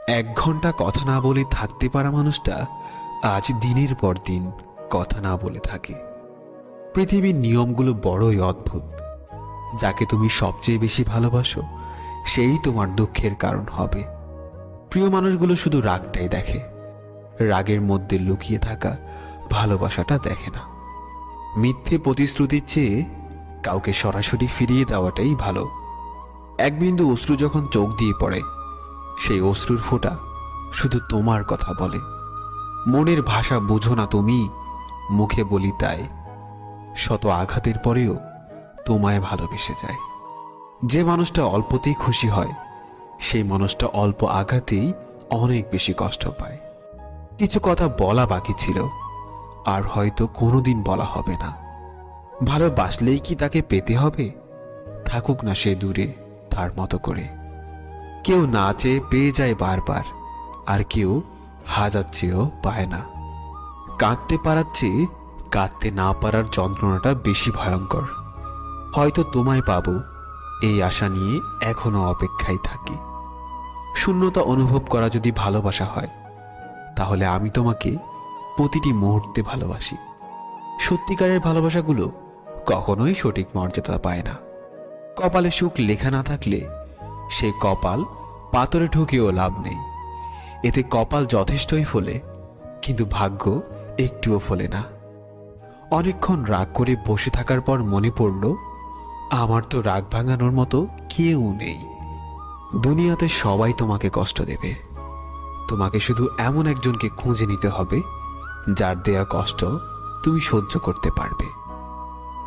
1 ঘন্টা কথা না বলে থাকতে পারা মানুষটা আজ দিনের পর দিন কথা না বলে থাকে। পৃথিবীর নিয়মগুলো বড়ই অদ্ভুত। যাকে তুমি সবচেয়ে বেশি ভালোবাসো সেই তোমার দুঃখের কারণ হবে। প্রিয় মানুষগুলো শুধু রাগটাই দেখে, রাগের মধ্যে লুকিয়ে থাকা ভালোবাসাটা দেখে না। মিথ্যে প্রতিশ্রুতির চেয়ে কাউকে সরাসরি ফিরিয়ে দেওয়াটাই ভালো। এক বিন্দু অশ্রু যখন চোখ দিয়ে পড়ে, সেই অশ্রুর ফোঁটা শুধু তোমার কথা বলে। মনের ভাষা বোঝো না তুমি, মুখে বলি তাই। শত আঘাতের পরেও তোমায় ভালোবেসে যায়। যে মানুষটা অল্পতেই খুশি হয়, সেই মানুষটা অল্প আঘাতেই অনেক বেশি কষ্ট পায়। কিছু কথা বলা বাকি ছিল, আর হয়তো কোনোদিন বলা হবে না। ভালোবাসলেই কি তাকে পেতে হবে? থাকুক না সে দূরে তার মতো করে। কেউ না চেয়ে পেয়ে যায় বারবার, আর কেউ হাজার চেয়েও পায় না। কাঁদতে পারার চেয়ে কাঁদতে না পারার যন্ত্রণাটা বেশি ভয়ঙ্কর। হয়তো তোমায় পাবো এই আশা নিয়ে এখনো অপেক্ষায় থাকি। শূন্যতা অনুভব করা যদি ভালোবাসা হয়, তাহলে আমি তোমাকে প্রতিটি মুহূর্তে ভালোবাসি। সত্যিকারের ভালোবাসাগুলো কখনোই সঠিক মর্যাদা পায় না। কপালে সুখ লেখা না থাকলে সে কপাল পাথরে ঢুকেও লাভ নেই। এতে কপাল যথেষ্টই ফোলে, কিন্তু ভাগ্য একটুও ফোলে না। অনেকক্ষণ রাগ করে বসে থাকার পর মনে পড়ল, আমার তো রাগ ভাঙানোর মতো কেউ নেই। দুনিয়াতে সবাই তোমাকে কষ্ট দেবে। তোমাকে শুধু এমন একজনকে খুঁজে নিতে হবে যার দেয়া কষ্ট তুমি সহ্য করতে পারবে।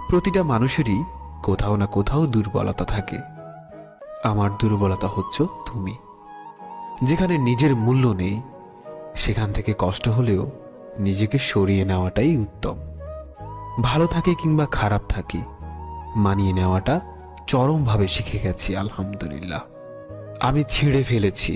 প্রতিটা মানুষেরই কোথাও না কোথাও দুর্বলতা থাকে। আমার দুর্বলতা হচ্ছে তুমি। যেখানে নিজের মূল্য নেই, সেখান থেকে কষ্ট হলেও নিজেকে সরিয়ে নেওয়াটাই উত্তম। ভালো থাকে কিংবা খারাপ থাকি, মানিয়ে নেওয়াটা চরমভাবে শিখে গেছি আলহামদুলিল্লাহ। আমি ছিঁড়ে ফেলেছি